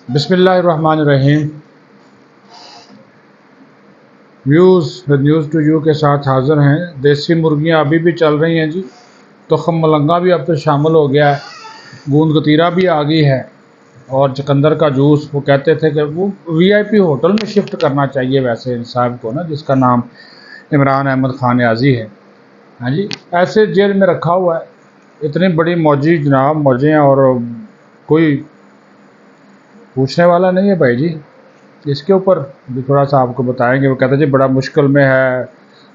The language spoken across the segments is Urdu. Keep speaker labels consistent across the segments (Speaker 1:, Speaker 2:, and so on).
Speaker 1: بسم اللہ الرحمن الرحیم۔ Views with news to you کے ساتھ حاضر ہیں۔ دیسی مرغیاں ابھی بھی چل رہی ہیں جی، تخم ملنگا بھی اب تو شامل ہو گیا ہے، گوند کتیرا بھی آ گئی ہے، اور چقندر کا جوس وہ کہتے تھے کہ وہ وی آئی پی ہوٹل میں شفٹ کرنا چاہیے ویسے ان صاحب کو نا، جس کا نام عمران احمد خان نیازی ہے۔ ہاں جی، ایسے جیل میں رکھا ہوا ہے، اتنی بڑی موجی جناب موجیں، اور کوئی پوچھنے والا نہیں ہے بھائی جی۔ اس کے اوپر بھی تھوڑا سا آپ کو بتائیں گے۔ وہ کہتے ہیں جی بڑا مشکل میں ہے،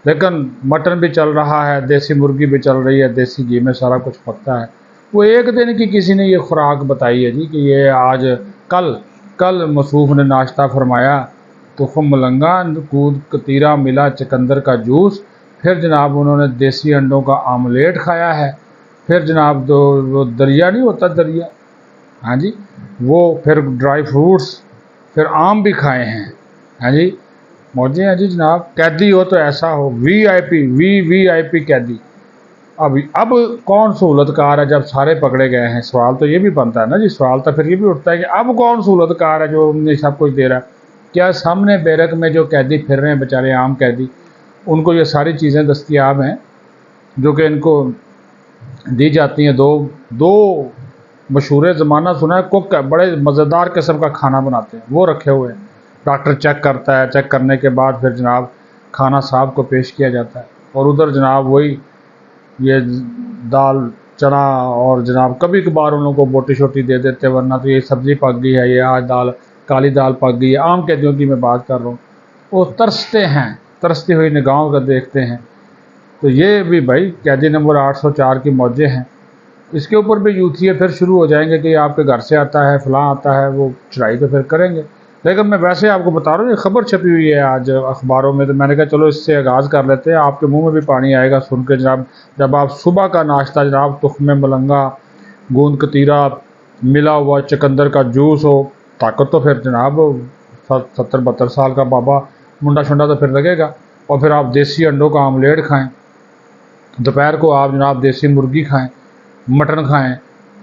Speaker 1: لیکن مٹن بھی چل رہا ہے، دیسی مرغی بھی چل رہی ہے، دیسی گھی میں سارا کچھ پکتا ہے۔ وہ ایک دن کی کسی نے یہ خوراک بتائی ہے جی کہ یہ آج کل مصروف نے ناشتہ فرمایا، تخم ملنگا، کود کتیرا ملا چقندر کا جوس، پھر جناب انہوں نے دیسی انڈوں کا آملیٹ کھایا ہے، پھر جناب وہ دریا نہیں ہوتا دریا، ہاں جی، وہ پھر ڈرائی فروٹس، پھر آم بھی کھائے ہیں۔ ہاں جی، موجیں ہیں جی جناب۔ قیدی ہو تو ایسا ہو، وی آئی پی، وی آئی پی قیدی۔ اب کون سہولت کار ہے جب سارے پکڑے گئے ہیں؟ سوال تو یہ بھی بنتا ہے نا جی، سوال تو پھر یہ بھی اٹھتا ہے کہ اب کون سہولت کار ہے جو انہیں سب کچھ دے رہا ہے؟ کیا سامنے بیرک میں جو قیدی پھر رہے ہیں بیچارے عام قیدی، ان کو یہ ساری چیزیں دستیاب ہیں جو کہ ان کو دی جاتی ہیں؟ دو مشہور زمانہ سنا ہے، کوک ہے، بڑے مزیدار قسم کا کھانا بناتے ہیں، وہ رکھے ہوئے ہیں، ڈاکٹر چیک کرتا ہے، چیک کرنے کے بعد پھر جناب کھانا صاحب کو پیش کیا جاتا ہے، اور ادھر جناب وہی یہ دال چنا، اور جناب کبھی کبھار ان لوگوں کو بوٹی شوٹی دے دیتے، ورنہ تو یہ سبزی پک گئی ہے، یہ آج کالی دال پک گئی ہے۔ عام قیدیوں کی میں بات کر رہا ہوں، وہ ترستے ہیں، ترستی ہوئی نگاہوں کا دیکھتے ہیں۔ تو یہ بھی بھائی قیدی نمبر 804 کی موجیں ہیں۔ اس کے اوپر بھی یوتھیے پھر شروع ہو جائیں گے کہ یہ آپ کے گھر سے آتا ہے، فلاں آتا ہے، وہ چڑھائی تو پھر کریں گے۔ لیکن میں ویسے آپ کو بتا رہا ہوں، یہ خبر چھپی ہوئی ہے آج اخباروں میں، تو میں نے کہا چلو اس سے آغاز کر لیتے ہیں، آپ کے منہ میں بھی پانی آئے گا سن کے جناب۔ جب آپ صبح کا ناشتہ جناب تخم ملنگا، گوند کتیرا، ملا ہوا چقندر کا جوس ہو، طاقت تو پھر جناب 70-72 سال کا بابا منڈا شنڈا تو پھر لگے گا، اور پھر آپ دیسی انڈوں کا آملیٹ کھائیں، دوپہر کو آپ جناب دیسی مرغی کھائیں، مٹن کھائیں،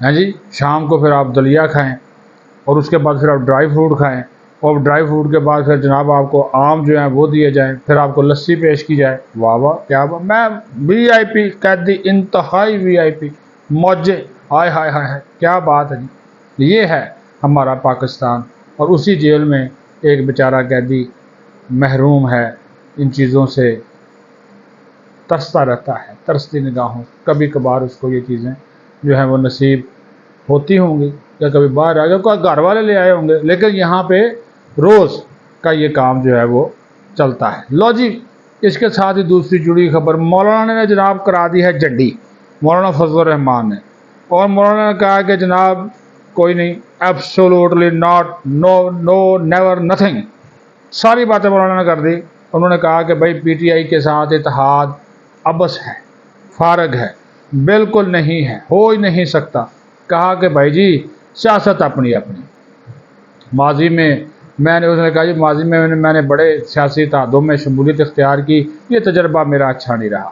Speaker 1: ہیں جی، شام کو پھر آپ دلیا کھائیں، اور اس کے بعد پھر آپ ڈرائی فروٹ کھائیں، اور ڈرائی فروٹ کے بعد پھر جناب آپ کو آم جو ہیں وہ دیے جائیں، پھر آپ کو لسی پیش کی جائے۔ واہ واہ، کیا میں وی آئی پی قیدی، انتہائی وی آئی پی موجے، ہائے ہائے ہائے ہائے، کیا بات ہے جی۔ یہ ہے ہمارا پاکستان، اور اسی جیل میں ایک بیچارہ قیدی محروم ہے، ان چیزوں سے ترستا رہتا ہے، ترستی نگاہوں۔ کبھی کبھار اس کو یہ چیزیں جو ہیں وہ نصیب ہوتی ہوں گی، یا کبھی باہر آ گیا، کوئی گھر والے لے آئے ہوں گے، لیکن یہاں پہ روز کا یہ کام جو ہے وہ چلتا ہے۔ لو جی، اس کے ساتھ ہی دوسری جڑی خبر، مولانا نے جناب کرا دی ہے جڈی، مولانا فضل الرحمان نے، اور مولانا نے کہا کہ جناب کوئی نہیں، absolutely not, no no never nothing, ساری باتیں مولانا نے کر دی۔ انہوں نے کہا کہ بھائی پی ٹی آئی کے ساتھ اتحاد ابس ہے، فارغ ہے، بالکل نہیں ہے، ہو ہی نہیں سکتا۔ کہا کہ بھائی جی سیاست اپنی اپنی، ماضی میں اس نے کہا جی ماضی میں نے بڑے سیاسی اتحادوں میں شمولیت اختیار کی، یہ تجربہ میرا اچھا نہیں رہا،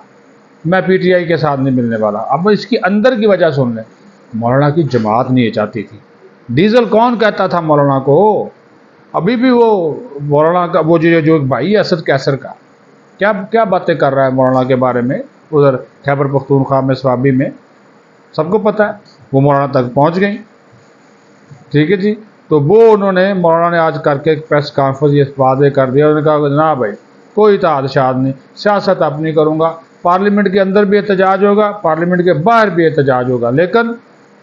Speaker 1: میں پی ٹی آئی کے ساتھ نہیں ملنے والا۔ اب اس کی اندر کی وجہ سن لیں، مولانا کی جماعت نہیں چاہتی تھی۔ ڈیزل کون کہتا تھا مولانا کو؟ ابھی بھی وہ مولانا کا وہ جو بھائی اسد کیسر کا کیا باتیں کر رہا ہے مولانا کے بارے میں، ادھر خیبر پختونخوا میں سوابی میں، سب کو پتہ ہے، وہ مولانا تک پہنچ گئی۔ ٹھیک ہے جی، تو وہ مولانا نے آج کر کے پریس کانفرنس یہ واضح کر دیا، انہوں نے کہا کہ جناب بھائی کوئی اتحاد شاد نہیں، سیاست اپنی کروں گا، پارلیمنٹ کے اندر بھی احتجاج ہوگا، پارلیمنٹ کے باہر بھی احتجاج ہوگا، لیکن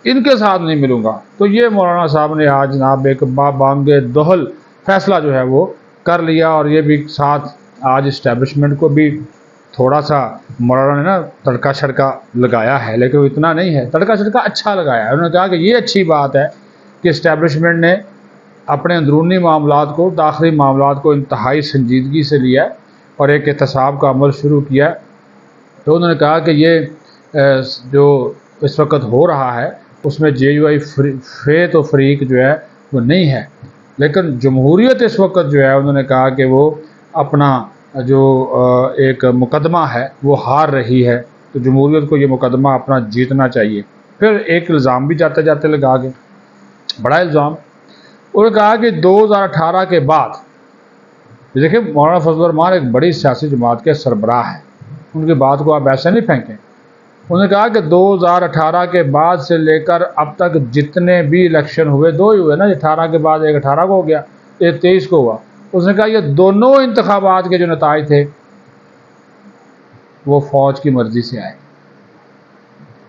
Speaker 1: ان کے ساتھ نہیں ملوں گا۔ تو یہ مولانا صاحب نے آج جناب ایک بانگ دہل فیصلہ جو ہے وہ کر لیا، اور یہ بھی ساتھ آج اسٹیبلشمنٹ کو بھی تھوڑا سا مولانا نے نا تڑکا چھڑکا لگایا ہے، لیکن وہ اتنا نہیں ہے، تڑکا چھڑکا اچھا لگایا ہے۔ انہوں نے کہا کہ یہ اچھی بات ہے کہ اسٹیبلشمنٹ نے اپنے اندرونی معاملات کو، داخلی معاملات کو انتہائی سنجیدگی سے لیا اور ایک احتساب کا عمل شروع کیا۔ تو انہوں نے کہا کہ یہ جو اس وقت ہو رہا ہے اس میں جے یو آئی فیت و فریق جو ہے وہ نہیں ہے، لیکن جمہوریت اس وقت جو ہے انہوں نے کہا کہ وہ اپنا جو ایک مقدمہ ہے وہ ہار رہی ہے، تو جمہوریت کو یہ مقدمہ اپنا جیتنا چاہیے۔ پھر ایک الزام بھی جاتے جاتے لگا گئے، بڑا الزام، انہوں نے کہا کہ 2018 کے بعد، دیکھیں مولانا فضل الرحمان ایک بڑی سیاسی جماعت کے سربراہ ہیں، ان کی بات کو آپ ایسے نہیں پھینکیں۔ انہوں نے کہا کہ 2018 کے بعد سے لے کر اب تک جتنے بھی الیکشن ہوئے، دو ہی ہوئے نا، 18 کے بعد ایک 18 کو ہو گیا، ایک 23 کو ہوا۔ اس نے کہا یہ دونوں انتخابات کے جو نتائج تھے وہ فوج کی مرضی سے آئے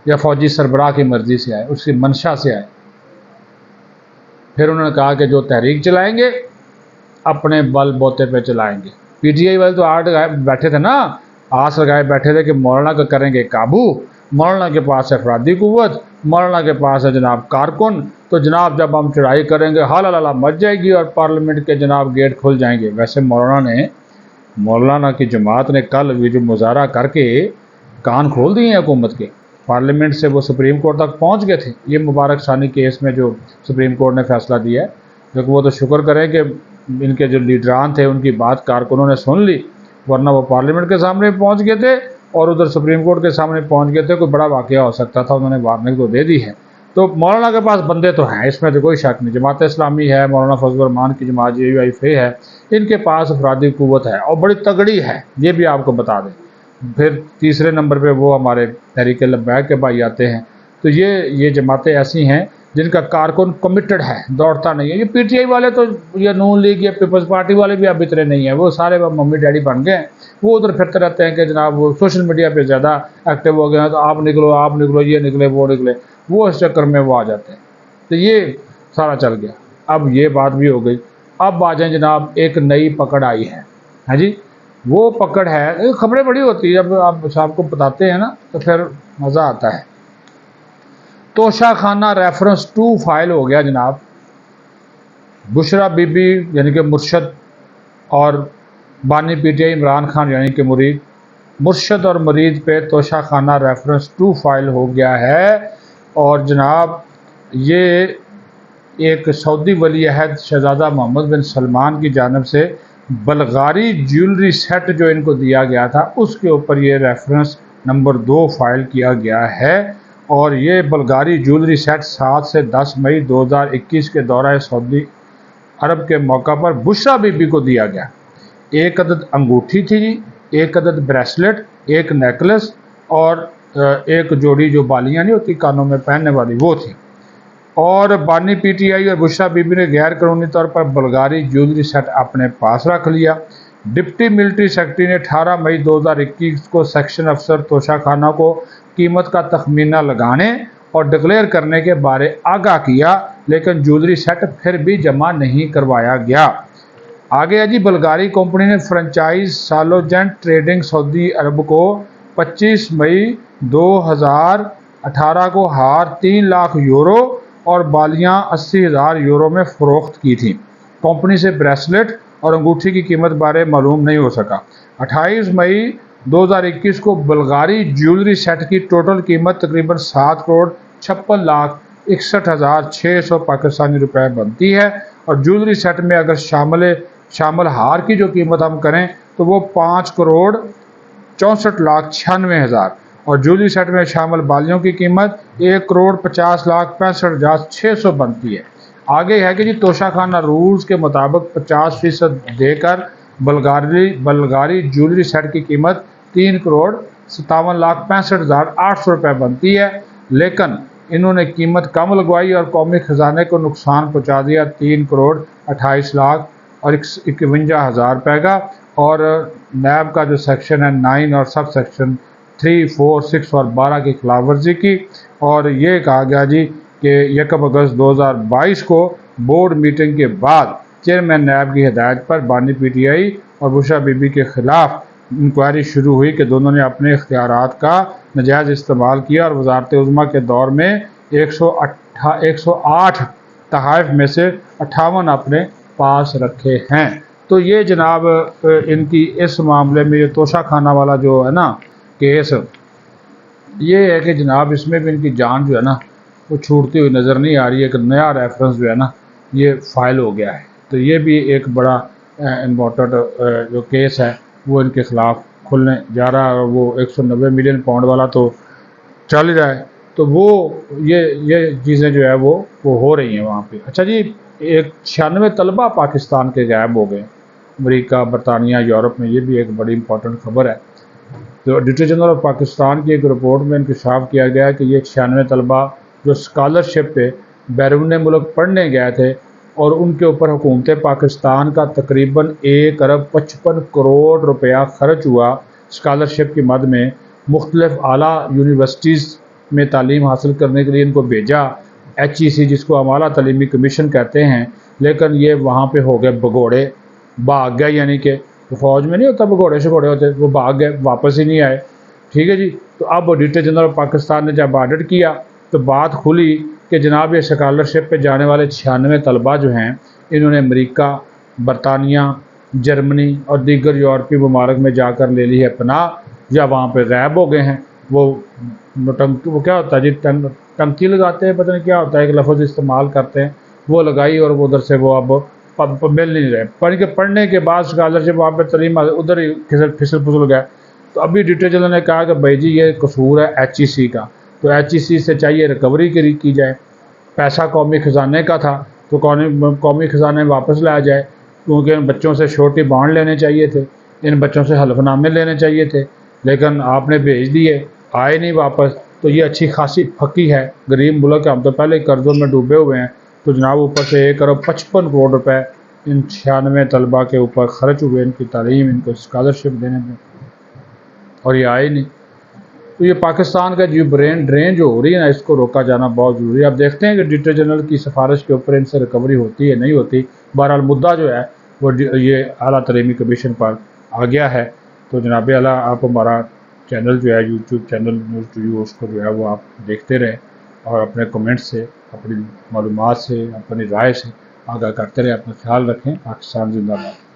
Speaker 1: یا فوجی سربراہ کی مرضی سے آئے، اس کی منشا سے آئے۔ پھر انہوں نے کہا کہ جو تحریک چلائیں گے اپنے بل بوتے پہ چلائیں گے۔ پی ٹی آئی والے تو آٹ بیٹھے تھے نا، آس لگائے بیٹھے تھے کہ مولانا کا کریں گے قابو، مولانا کے پاس ہے افرادی قوت، مولانا کے پاس ہے جناب کارکن، تو جناب جب ہم چڑھائی کریں گے حالہ مچ جائے گی اور پارلیمنٹ کے جناب گیٹ کھل جائیں گے۔ ویسے مولانا کی جماعت نے کل یہ جو مظاہرہ کر کے کان کھول دیے ہیں حکومت کے، پارلیمنٹ سے وہ سپریم کورٹ تک پہنچ گئے تھے یہ مبارک ثانی کیس میں جو سپریم کورٹ نے فیصلہ دیا ہے، لیکن وہ تو شکر کریں کہ ان کے جو لیڈران تھے ان کی بات کارکنوں نے سن لی، ورنہ وہ پارلیمنٹ کے سامنے پہنچ گئے تھے اور ادھر سپریم کورٹ کے سامنے پہنچ گئے تھے، کوئی بڑا واقعہ ہو سکتا تھا، انہوں نے وارننگ تو دے دی ہے۔ تو مولانا کے پاس بندے تو ہیں، اس میں تو کوئی شک نہیں، جماعت اسلامی ہے، مولانا فضل الرحمان کی جماعت JUIF ہے، ان کے پاس افرادی قوت ہے اور بڑی تگڑی ہے، یہ بھی آپ کو بتا دیں۔ پھر تیسرے نمبر پہ وہ ہمارے تحریک لبیک کے بھائی آتے ہیں، تو یہ جماعتیں ایسی ہیں جن کا کارکن کمیٹڈ ہے، دوڑتا نہیں ہے۔ یہ پی ٹی آئی والے تو، یہ نون لیگ یا پیپلز پارٹی والے بھی اب اتنے نہیں ہیں، وہ سارے ممی ڈیڈی بن گئے ہیں، وہ ادھر پھرتے رہتے ہیں کہ جناب وہ سوشل میڈیا پہ زیادہ ایکٹیو ہو گئے ہیں، تو آپ نکلو یہ نکلے وہ نکلے، وہ اس چکر میں وہ آ جاتے ہیں۔ تو یہ سارا چل گیا، اب یہ بات بھی ہو گئی۔ اب آ جائیں جناب، ایک نئی پکڑ آئی ہے، ہاں جی، وہ پکڑ ہے، خبریں بڑی ہوتی ہے، جب آپ صاحب کو بتاتے ہیں نا تو پھر مزہ آتا ہے۔ توشہ خانہ ریفرنس 2 فائل ہو گیا جناب، بشرا بی بی یعنی کہ مرشد اور بانی P T I Imran Khan یعنی کہ مرید، مرشد اور مرید پہ توشہ خانہ ریفرنس 2 فائل ہو گیا ہے، اور جناب یہ ایک سعودی ولی عہد شہزادہ محمد بن سلمان کی جانب سے بلغاری جیولری سیٹ جو ان کو دیا گیا تھا اس کے اوپر یہ ریفرنس نمبر 2 فائل کیا گیا ہے، اور یہ بلغاری جیولری سیٹ 7 سے 10 مئی 2021 کے دورہ سعودی عرب کے موقع پر بشرا بی بی کو دیا گیا۔ ایک عدد انگوٹھی تھی جی، ایک عدد بریسلٹ، ایک نیکلس اور ایک جوڑی جو بالیاں نہیں ہوتی کانوں میں پہننے والی وہ تھی، اور بانی پی ٹی آئی اور بشرا بی بی نے غیر قانونی طور پر بلغاری جیولری سیٹ اپنے پاس رکھ لیا۔ ڈپٹی ملٹری سیکرٹری نے 18 مئی 2021 کو سیکشن افسر توشہ خانہ کو قیمت کا تخمینہ لگانے اور ڈکلیئر کرنے کے بارے آگاہ کیا، لیکن جیولری سیٹ پھر بھی جمع نہیں کروایا گیا۔ آگے ہے جی، بلغاری کمپنی نے فرنچائز سالوجنٹ ٹریڈنگ سعودی عرب کو 25 مئی 2018 کو ہار 3 لاکھ یورو اور بالیاں 80,000 یورو میں فروخت کی تھیں۔ کمپنی سے بریسلٹ اور انگوٹھی کی قیمت بارے معلوم نہیں ہو سکا۔ 28 مئی 2021 کو بلغاری جیولری سیٹ کی ٹوٹل قیمت تقریباً 7,56,61,600 پاکستانی روپے بنتی ہے، اور جیولری سیٹ میں اگر شامل ہار کی جو قیمت ہم کریں تو وہ 5,64,96,000، اور جیولری سیٹ میں شامل بالیوں کی قیمت 1,50,65,600 بنتی ہے۔ آگے ہے کہ جی، توشہ خانہ رولز کے مطابق 50% دے کر بلغاری جیولری سیٹ کی قیمت 3,57,65,800 روپے بنتی ہے، لیکن انہوں نے قیمت کم لگوائی اور قومی خزانے کو نقصان پہنچا دیا 3,28,51,000 روپے کا، اور نیب کا جو سیکشن ہے 9 اور سب سیکشن 3, 4, 6 اور 12 کی خلاف ورزی کی، اور یہ کہا گیا جی کہ 1 اگست 2022 کو بورڈ میٹنگ کے بعد چیئرمین نیب کی ہدایت پر بانی پی ٹی آئی اور بشرا بی بی کے خلاف انکوائری شروع ہوئی کہ دونوں نے اپنے اختیارات کا ناجائز استعمال کیا اور وزارت عظمیٰ کے دور میں 108 تحائف میں سے 58 اپنے پاس رکھے ہیں۔ تو یہ جناب ان کی اس معاملے میں یہ توشہ خانہ والا جو ہے نا کیس، یہ ہے کہ جناب اس میں بھی ان کی جان جو ہے نا وہ چھوٹتی ہوئی نظر نہیں آ رہی ہے۔ ایک نیا ریفرنس جو ہے نا یہ فائل ہو گیا ہے، تو یہ بھی ایک بڑا امپورٹنٹ جو کیس ہے وہ ان کے خلاف کھلنے جا رہا ہے، اور وہ 190 ملین پاؤنڈ والا تو چل ہی رہا ہے، تو وہ یہ چیزیں جو ہے وہ ہو رہی ہیں وہاں پہ۔ اچھا جی، ایک 96 طلبہ پاکستان کے غائب ہو گئے، امریکہ، برطانیہ، یورپ میں. یہ بھی ایک بڑی امپورٹنٹ خبر ہے. تو ڈائریکٹر جنرل آف پاکستان کی ایک رپورٹ میں انکشاف کیا گیا کہ یہ 96 طلبہ جو اسکالرشپ پہ بیرون ملک پڑھنے گئے تھے اور ان کے اوپر حکومت پاکستان کا تقریباً 1.55 ارب روپیہ خرچ ہوا اسکالرشپ کی مد میں، مختلف اعلیٰ یونیورسٹیز میں تعلیم حاصل کرنے کے لیے ان کو بھیجا، HEC جس کو ہم اعلیٰ تعلیمی کمیشن کہتے ہیں، لیکن یہ وہاں پہ ہو گئے بگوڑے، بھاگ گئے. یعنی کہ فوج میں نہیں ہوتا بگوڑے شگوڑے ہوتے، وہ بھاگ گئے، واپس ہی نہیں آئے. ٹھیک ہے جی. تو اب ڈائریکٹر جنرل آف پاکستان نے جب آڈٹ کیا تو بات کھلی کہ جناب یہ اسکالرشپ پہ جانے والے 96 طلبہ جو ہیں انہوں نے امریکہ، برطانیہ، جرمنی اور دیگر یورپی ممالک میں جا کر لے لی ہے پناہ، یا وہاں پہ غائب ہو گئے ہیں. وہ کیا ہوتا ہے جی، ٹنکی لگاتے ہیں، پتہ نہیں کیا ہوتا ہے، ایک لفظ استعمال کرتے ہیں، وہ لگائی اور وہ ادھر سے وہ اب مل نہیں رہے. پڑھنے کے بعد اسکالرشپ وہاں پہ تعلیم ادھر ہی پھسل پھسل گئے. تو ابھی ڈائریکٹر جنرل نے کہا کہ بھائی جی یہ قصور ہے HEC کا، تو HEC سے چاہیے ریکوری کی جائے. پیسہ قومی خزانے کا تھا تو قومی خزانے واپس لایا جائے، کیونکہ ان بچوں سے شورٹی بانڈ لینے چاہیے تھے، ان بچوں سے حلف نامے لینے چاہیے تھے، لیکن آپ نے بھیج دیے، آئے نہیں واپس. تو یہ اچھی خاصی پھکی ہے. غریب ملک ہم تو پہلے قرضوں میں ڈوبے ہوئے ہیں، تو جناب اوپر سے 1.55 ارب روپے ان 96 طلبہ کے اوپر خرچ ہوئے، ان کی تعلیم، ان کو اسکالرشپ دینے میں، اور یہ آئے نہیں. تو یہ پاکستان کا جو برین ڈرین جو ہو رہی ہے نا، اس کو روکا جانا بہت ضروری ہے. اب دیکھتے ہیں کہ ڈائریکٹر جنرل کی سفارش کے اوپر ان سے ریکوری ہوتی ہے نہیں ہوتی. بہرحال مدعا جو ہے وہ یہ اعلیٰ تعلیمی کمیشن پر آ گیا ہے. تو جناب اعلیٰ آپ ہمارا چینل جو ہے YouTube channel news to you, اس کو جو ہے وہ آپ دیکھتے رہیں اور اپنے کمنٹ سے، اپنی معلومات سے، اپنی رائے سے آگاہ کرتے رہیں. اپنا خیال رکھیں. پاکستان زندہ باد.